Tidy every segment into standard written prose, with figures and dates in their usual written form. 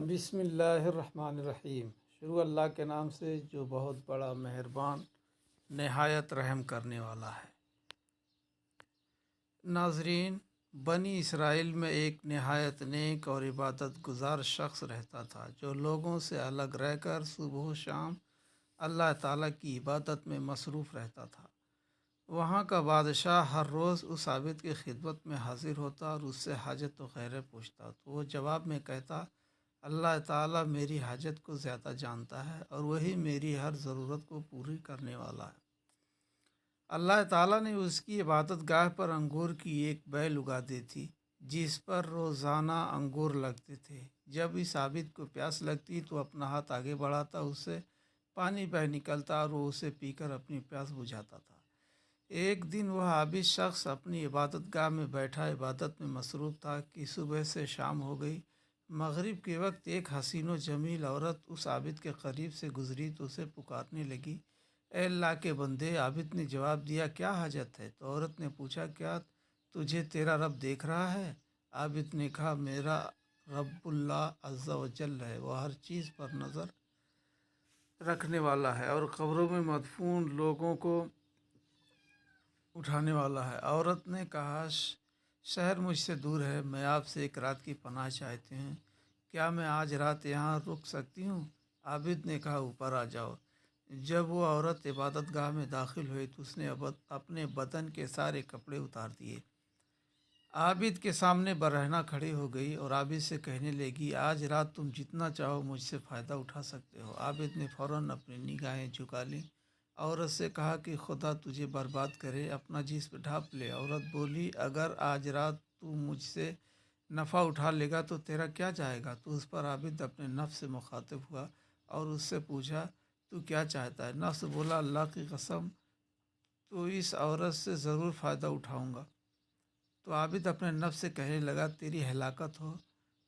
بسم اللہ الرحمن الرحیم۔ شروع اللہ کے نام سے جو بہت بڑا مہربان نہایت رحم کرنے والا ہے۔ ناظرین، بنی اسرائیل میں ایک نہایت نیک اور عبادت گزار شخص رہتا تھا جو لوگوں سے الگ رہ کر صبح و شام اللہ تعالیٰ کی عبادت میں مصروف رہتا تھا۔ وہاں کا بادشاہ ہر روز اس عابد کی خدمت میں حاضر ہوتا اور اس سے حاجت و خیریں پوچھتا تو وہ جواب میں کہتا، اللہ تعالیٰ میری حاجت کو زیادہ جانتا ہے اور وہی میری ہر ضرورت کو پوری کرنے والا ہے۔ اللہ تعالیٰ نے اس کی عبادت گاہ پر انگور کی ایک بیل اگا دی تھی جس پر روزانہ انگور لگتے تھے۔ جب اس عابد کو پیاس لگتی تو اپنا ہاتھ آگے بڑھاتا، اس سے پانی بہہ نکلتا اور وہ اسے پی کر اپنی پیاس بجھاتا تھا۔ ایک دن وہ عابد شخص اپنی عبادت گاہ میں بیٹھا عبادت میں مصروف تھا کہ صبح سے شام ہو گئی۔ مغرب کے وقت ایک حسین و جمیل عورت اس عابد کے قریب سے گزری تو اسے پکارنے لگی، اے اللہ کے بندے۔ عابد نے جواب دیا، کیا حاجت ہے؟ تو عورت نے پوچھا، کیا تجھے تیرا رب دیکھ رہا ہے؟ عابد نے کہا، میرا رب اللہ عز و جل ہے، وہ ہر چیز پر نظر رکھنے والا ہے اور قبروں میں مدفون لوگوں کو اٹھانے والا ہے۔ عورت نے کہا، شہر مجھ سے دور ہے، میں آپ سے ایک رات کی پناہ چاہتی ہوں، کیا میں آج رات یہاں رک سکتی ہوں؟ عابد نے کہا، اوپر آ جاؤ۔ جب وہ عورت عبادت گاہ میں داخل ہوئی تو اس نے اپنے بدن کے سارے کپڑے اتار دیے۔ عابد کے سامنے برہنہ کھڑی ہو گئی اور عابد سے کہنے لگی، آج رات تم جتنا چاہو مجھ سے فائدہ اٹھا سکتے ہو۔ عابد نے فوراً اپنی نگاہیں جھکا لیں۔ عورت سے کہا کہ خدا تجھے برباد کرے، اپنا جسم ڈھانپ لے۔ عورت بولی، اگر آج رات تو مجھ سے نفع اٹھا لے گا تو تیرا کیا جائے گا؟ تو اس پر عابد اپنے نفس سے مخاطب ہوا اور اس سے پوچھا، تو کیا چاہتا ہے؟ نفس بولا، اللہ کی قسم تو اس عورت سے ضرور فائدہ اٹھاؤں گا۔ تو عابد اپنے نفس سے کہنے لگا، تیری ہلاکت ہو،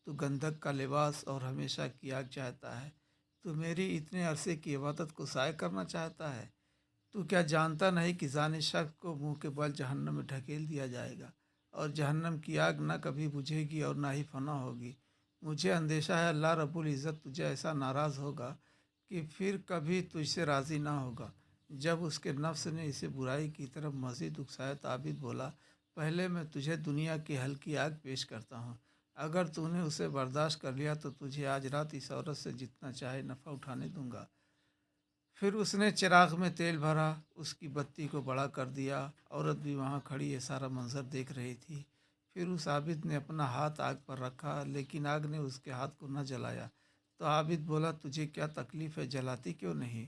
تو گندھک کا لباس اور ہمیشہ کی آگ چاہتا ہے، تو میری اتنے عرصے کی عبادت کو ضائع کرنا چاہتا ہے۔ تو کیا جانتا نہیں کہ ظالم شخص کو منہ کے بل جہنم میں ڈھکیل دیا جائے گا اور جہنم کی آگ نہ کبھی بجھے گی اور نہ ہی فنا ہوگی۔ مجھے اندیشہ ہے اللہ رب العزت تجھے ایسا ناراض ہوگا کہ پھر کبھی تجھ سے راضی نہ ہوگا۔ جب اس کے نفس نے اسے برائی کی طرف مزید اکسایا تو عابد بولا، پہلے میں تجھے دنیا کی ہلکی آگ پیش کرتا ہوں، اگر تو نے اسے برداشت کر لیا تو تجھے آج رات اس عورت سے جتنا چاہے نفع اٹھانے دوں گا۔ پھر اس نے چراغ میں تیل بھرا، اس کی بتی کو بڑا کر دیا۔ عورت بھی وہاں کھڑی یہ سارا منظر دیکھ رہی تھی۔ پھر اس عابد نے اپنا ہاتھ آگ پر رکھا لیکن آگ نے اس کے ہاتھ کو نہ جلایا۔ تو عابد بولا، تجھے کیا تکلیف ہے، جلاتی کیوں نہیں؟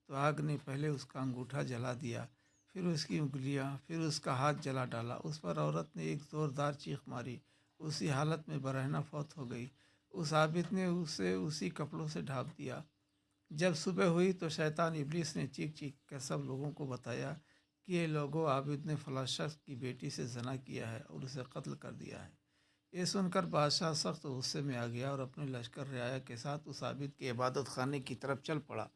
تو آگ نے پہلے اس کا انگوٹھا جلا دیا، پھر اس کی انگلیاں، پھر اس کا ہاتھ جلا ڈالا۔ اس پر عورت نے ایک زوردار چیخ ماری، اسی حالت میں برہنہ فوت ہو گئی۔ اس عابد نے اسے اسی کپڑوں سے ڈھانپ دیا۔ جب صبح ہوئی تو شیطان ابلیس نے چیخ چیخ کر سب لوگوں کو بتایا کہ یہ لوگوں، عابد نے فلاں شخص کی بیٹی سے زنا کیا ہے اور اسے قتل کر دیا ہے۔ یہ سن کر بادشاہ سخت غصے میں آ گیا اور اپنے لشکر رعایا کے ساتھ اس عابد کے عبادت خانے کی طرف چل پڑا۔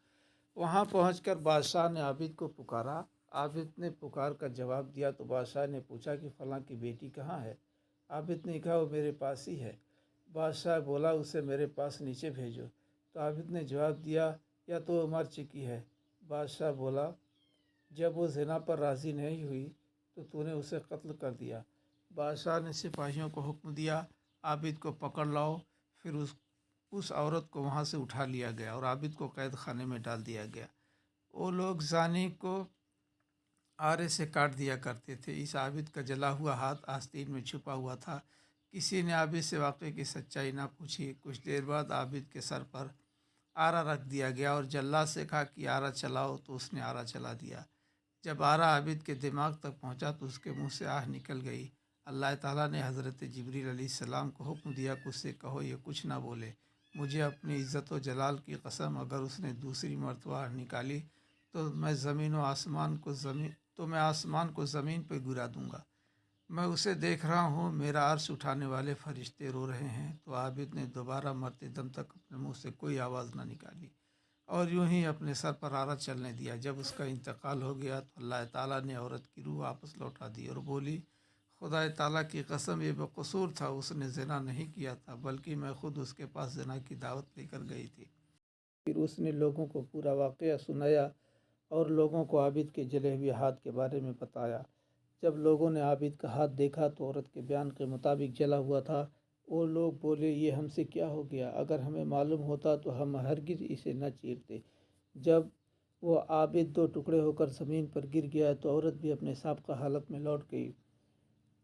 وہاں پہنچ کر بادشاہ نے عابد کو پکارا۔ عابد نے پکار کا جواب دیا تو بادشاہ نے پوچھا کہ فلاں کی بیٹی کہاں ہے؟ عابد نے کہا، وہ میرے پاس ہی ہے۔ بادشاہ بولا، اسے میرے پاس نیچے بھیجو۔ تو عابد نے جواب دیا، یا تو وہ مر چکی ہے۔ بادشاہ بولا، جب وہ زنا پر راضی نہیں ہوئی تو نے اسے قتل کر دیا۔ بادشاہ نے سپاہیوں کو حکم دیا، عابد کو پکڑ لاؤ۔ پھر اس عورت کو وہاں سے اٹھا لیا گیا اور عابد کو قید خانے میں ڈال دیا گیا۔ وہ لوگ زانی کو آرے سے کاٹ دیا کرتے تھے۔ اس عابد کا جلا ہوا ہاتھ آستین میں چھپا ہوا تھا۔ کسی نے عابد سے واقعے کی سچائی نہ پوچھی۔ کچھ دیر بعد عابد کے سر پر آرا رکھ دیا گیا اور جلاد سے کہا کہ آرا چلاؤ، تو اس نے آرا چلا دیا۔ جب آرا عابد کے دماغ تک پہنچا تو اس کے منہ سے آہ نکل گئی۔ اللہ تعالیٰ نے حضرت جبریل علیہ السلام کو حکم دیا کہ اس سے کہو یہ کچھ نہ بولے۔ مجھے اپنی عزت و جلال کی قسم، اگر اس نے دوسری مرتبہ آہ نکالی تو میں آسمان کو زمین پہ گرا دوں گا۔ میں اسے دیکھ رہا ہوں، میرا عرش اٹھانے والے فرشتے رو رہے ہیں۔ تو عابد نے دوبارہ مرتے دم تک اپنے منہ سے کوئی آواز نہ نکالی اور یوں ہی اپنے سر پر آرا چلنے دیا۔ جب اس کا انتقال ہو گیا تو اللہ تعالیٰ نے عورت کی روح واپس لوٹا دی اور بولی، خدا تعالیٰ کی قسم یہ بقصور تھا، اس نے زنا نہیں کیا تھا، بلکہ میں خود اس کے پاس زنا کی دعوت لے کر گئی تھی۔ پھر اس نے لوگوں کو پورا واقعہ سنایا اور لوگوں کو عابد کے جلے ہوئے ہاتھ کے بارے میں بتایا۔ جب لوگوں نے عابد کا ہاتھ دیکھا تو عورت کے بیان کے مطابق جلا ہوا تھا۔ وہ لوگ بولے، یہ ہم سے کیا ہو گیا؟ اگر ہمیں معلوم ہوتا تو ہم ہرگز اسے نہ چیرتے۔ جب وہ عابد دو ٹکڑے ہو کر زمین پر گر گیا تو عورت بھی اپنے سابقہ حالت میں لوٹ گئی۔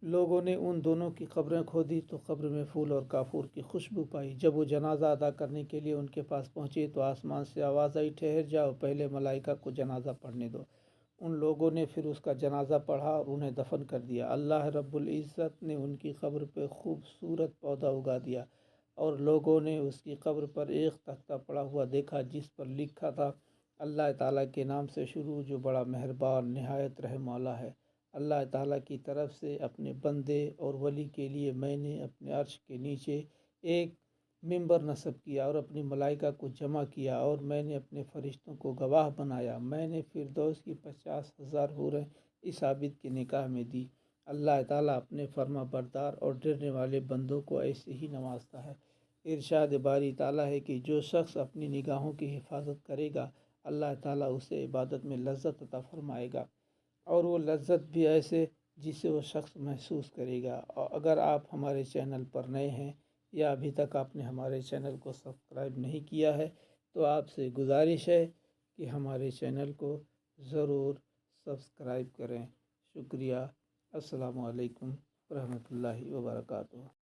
لوگوں نے ان دونوں کی قبریں کھودی تو قبر میں پھول اور کافور کی خوشبو پائی۔ جب وہ جنازہ ادا کرنے کے لیے ان کے پاس پہنچے تو آسمان سے آواز آئی، ٹھہر جاؤ، پہلے ملائکہ کو جنازہ پڑھنے دو۔ ان لوگوں نے پھر اس کا جنازہ پڑھا اور انہیں دفن کر دیا۔ اللہ رب العزت نے ان کی قبر پہ خوبصورت پودا اگا دیا اور لوگوں نے اس کی قبر پر ایک تختہ پڑا ہوا دیکھا جس پر لکھا تھا، اللہ تعالیٰ کے نام سے شروع جو بڑا مہربان نہایت رحم والا ہے۔ اللہ تعالیٰ کی طرف سے اپنے بندے اور ولی کے لیے میں نے اپنے عرش کے نیچے ایک ممبر نصب کیا اور اپنی ملائکہ کو جمع کیا اور میں نے اپنے فرشتوں کو گواہ بنایا۔ میں نے فردوس کی 50,000 حوریں اس عابد کے نکاح میں دی۔ اللہ تعالیٰ اپنے فرما بردار اور ڈرنے والے بندوں کو ایسے ہی نوازتا ہے۔ ارشاد باری تعالیٰ ہے کہ جو شخص اپنی نگاہوں کی حفاظت کرے گا اللہ تعالیٰ اسے عبادت میں لذت عطا فرمائے گا، اور وہ لذت بھی ایسے جسے وہ شخص محسوس کرے گا۔ اور اگر آپ ہمارے چینل پر نئے ہیں یا ابھی تک آپ نے ہمارے چینل کو سبسکرائب نہیں کیا ہے تو آپ سے گزارش ہے کہ ہمارے چینل کو ضرور سبسکرائب کریں۔ شکریہ۔ السلام علیکم ورحمۃ اللہ وبرکاتہ۔